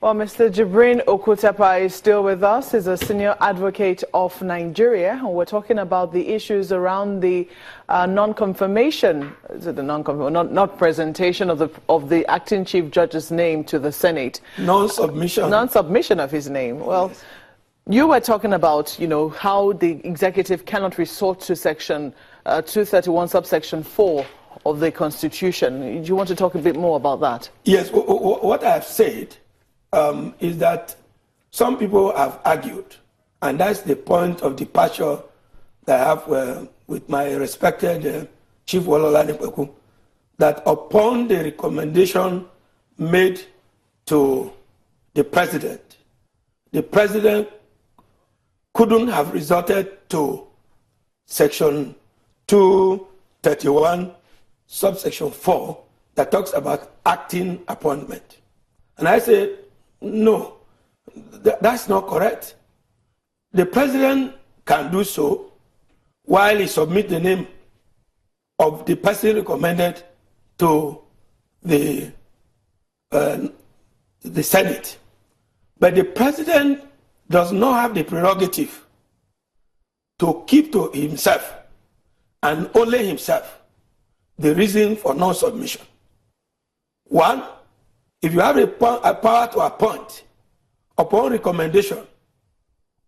Well, Mr. Jibrin Okutapa is still with us. He's a senior advocate of Nigeria, and we're talking about the issues around the non-confirmation, not presentation of the acting chief judge's name to the Senate. Non-submission. Non-submission of his name. Well, yes. You were talking about, how the executive cannot resort to Section 231, subsection 4 of the Constitution. Do you want to talk a bit more about that? Yes. What I have said is that some people have argued, and that's the point of departure that I have with my respected Chief Wololani Peku, that upon the recommendation made to the president couldn't have resorted to Section 231, subsection 4, that talks about acting appointment. And I said, no, that's not correct. The president can do so while he submits the name of the person recommended to the Senate. But the president does not have the prerogative to keep to himself and only himself the reason for non-submission. One, if you have a power to appoint upon recommendation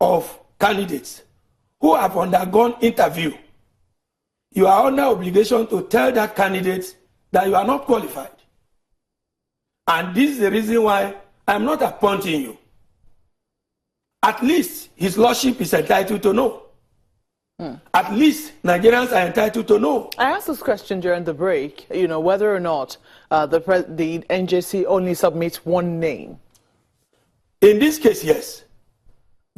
of candidates who have undergone interview, you are under obligation to tell that candidate that you are not qualified. And this is the reason why I'm not appointing you. At least his lordship is entitled to know. At least Nigerians are entitled to know. I asked this question during the break, whether or not the NJC only submits one name. In this case, yes.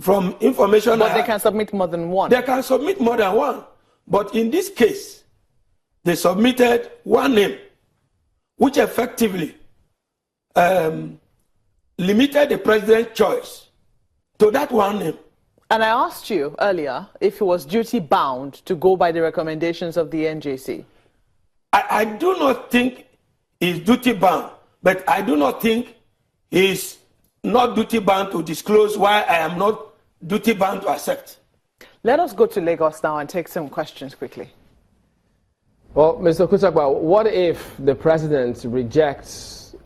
From information But they can submit more than one. They can submit more than one. But in this case, they submitted one name, which effectively limited the president's choice to that one name. And I asked you earlier if he was duty-bound to go by the recommendations of the NJC. I do not think he's duty-bound, but I do not think he's not duty-bound to disclose why I am not duty-bound to accept. Let us go to Lagos now and take some questions quickly. Well, Mr. Kutakwa, what if the president rejects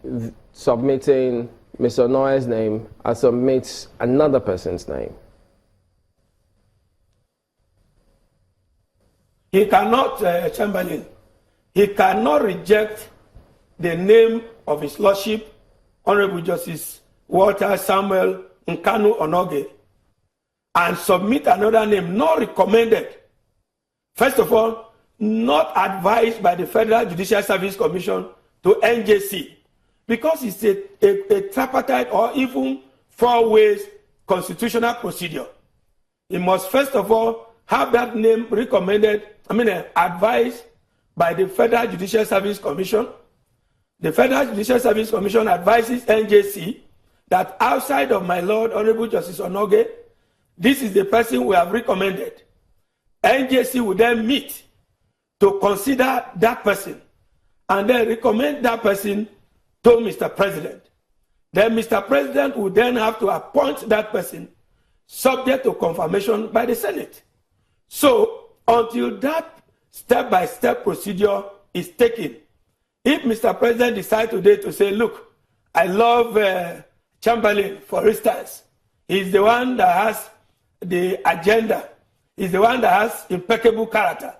submitting Mr. Noy's name and submits another person's name? He cannot, Chamberlain, he cannot reject the name of his lordship, Honorable Justice Walter Samuel Nkanu Onoge, and submit another name not recommended. First of all, not advised by the Federal Judicial Service Commission to NJC, because it's a tripartite or even 4 ways constitutional procedure. He must first of all have that name advised by the Federal Judicial Service Commission. The Federal Judicial Service Commission advises NJC that outside of my Lord Honorable Justice Onoge, this is the person we have recommended. NJC will then meet to consider that person and then recommend that person to Mr. President. Then Mr. President will then have to appoint that person subject to confirmation by the Senate. So until that step-by-step procedure is taken, if Mr. President decides today to say, look, I love Chamberlain, for instance, he's the one that has the agenda, he's the one that has impeccable character,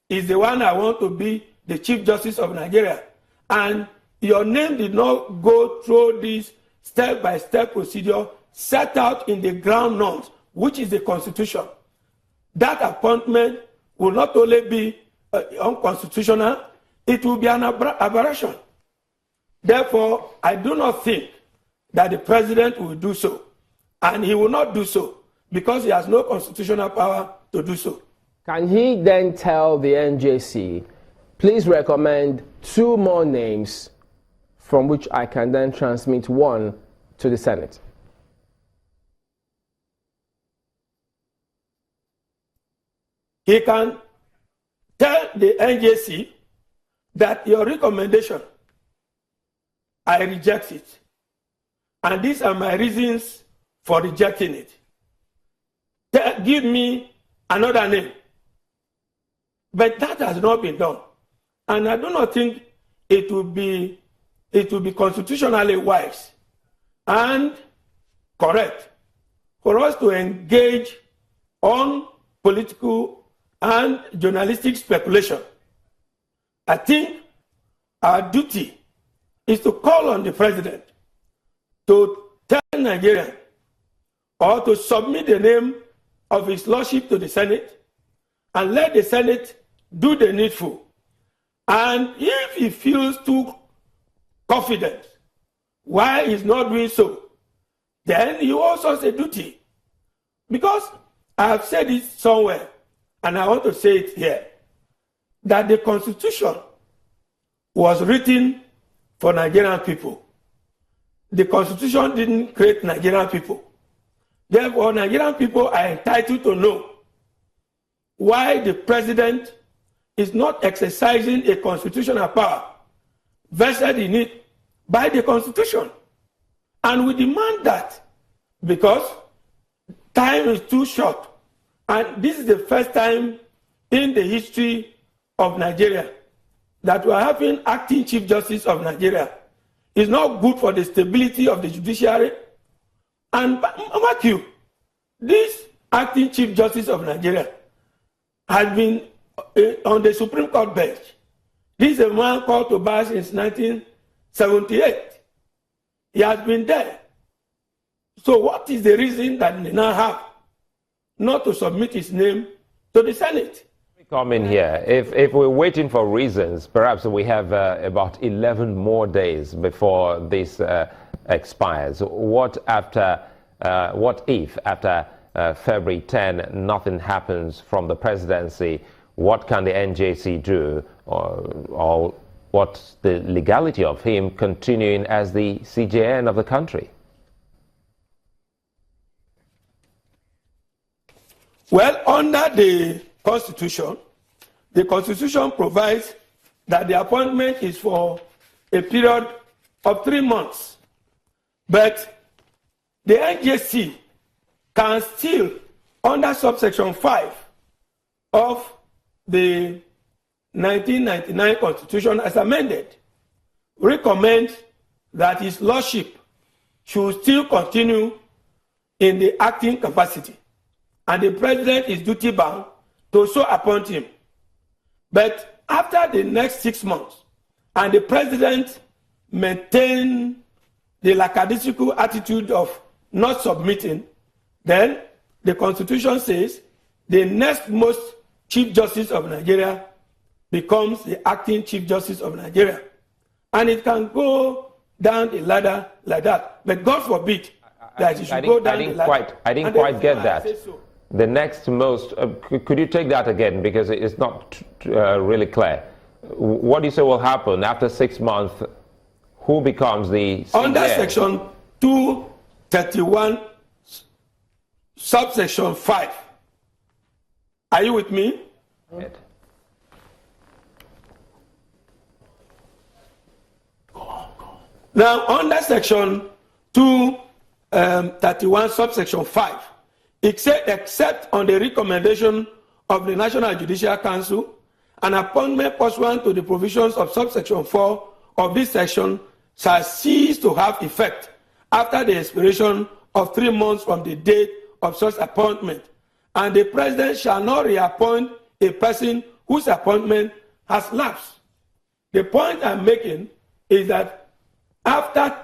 he's the one I want to be the Chief Justice of Nigeria, and your name did not go through this step-by-step procedure set out in the ground norms, which is the Constitution, that appointment will not only be unconstitutional, it will be an aberration. Therefore, I do not think that the president will do so, and he will not do so because he has no constitutional power to do so. Can he then tell the NJC, please recommend 2 more names from which I can then transmit one to the Senate? He can tell the NJC that your recommendation, I reject it. and these are my reasons for rejecting it. Give me another name. But that has not been done. And I do not think it will be constitutionally wise and correct for us to engage on political and journalistic speculation. I think our duty is to call on the president to tell Nigerians or to submit the name of his lordship to the Senate and let the Senate do the needful. And if he feels too confident why he's not doing so, then he also has a duty. Because I have said it somewhere, and I want to say it here, that the Constitution was written for Nigerian people. The Constitution didn't create Nigerian people. Therefore, Nigerian people are entitled to know why the president is not exercising a constitutional power vested in it by the Constitution. And we demand that because time is too short. And this is the first time in the history of Nigeria that we are having acting Chief Justice of Nigeria. It's not good for the stability of the judiciary. And mark you, this acting Chief Justice of Nigeria has been on the Supreme Court bench. This is a man called to bar since 1978. He has been there. So what is the reason that they now have not to submit his name to the Senate? Come in here. If we're waiting for reasons, perhaps we have about 11 more days before this expires. What if after February 10 nothing happens from the presidency? What can the NJC do, or what's the legality of him continuing as the CJN of the country? Well, under the Constitution provides that the appointment is for a period of 3 months. But the NJC can still, under subsection 5 of the 1999 Constitution as amended, recommend that his lordship should still continue in the acting capacity. And the president is duty bound to so appoint him. But after the next 6 months, and the president maintain the lackadaisical attitude of not submitting, then the Constitution says the next most Chief Justice of Nigeria becomes the acting Chief Justice of Nigeria. And it can go down the ladder like that. But God forbid that it should go down the ladder. I didn't quite get that. The next most, could you take that again, because it's not really clear. What do you say will happen after 6 months? Who becomes the CJN? Under section 231, subsection 5. Are you with me? Right. Now, under section 231, subsection 5, it said, except on the recommendation of the National Judicial Council, an appointment pursuant to the provisions of subsection 4 of this section shall cease to have effect after the expiration of 3 months from the date of such appointment, and the president shall not reappoint a person whose appointment has lapsed. The point I'm making is that after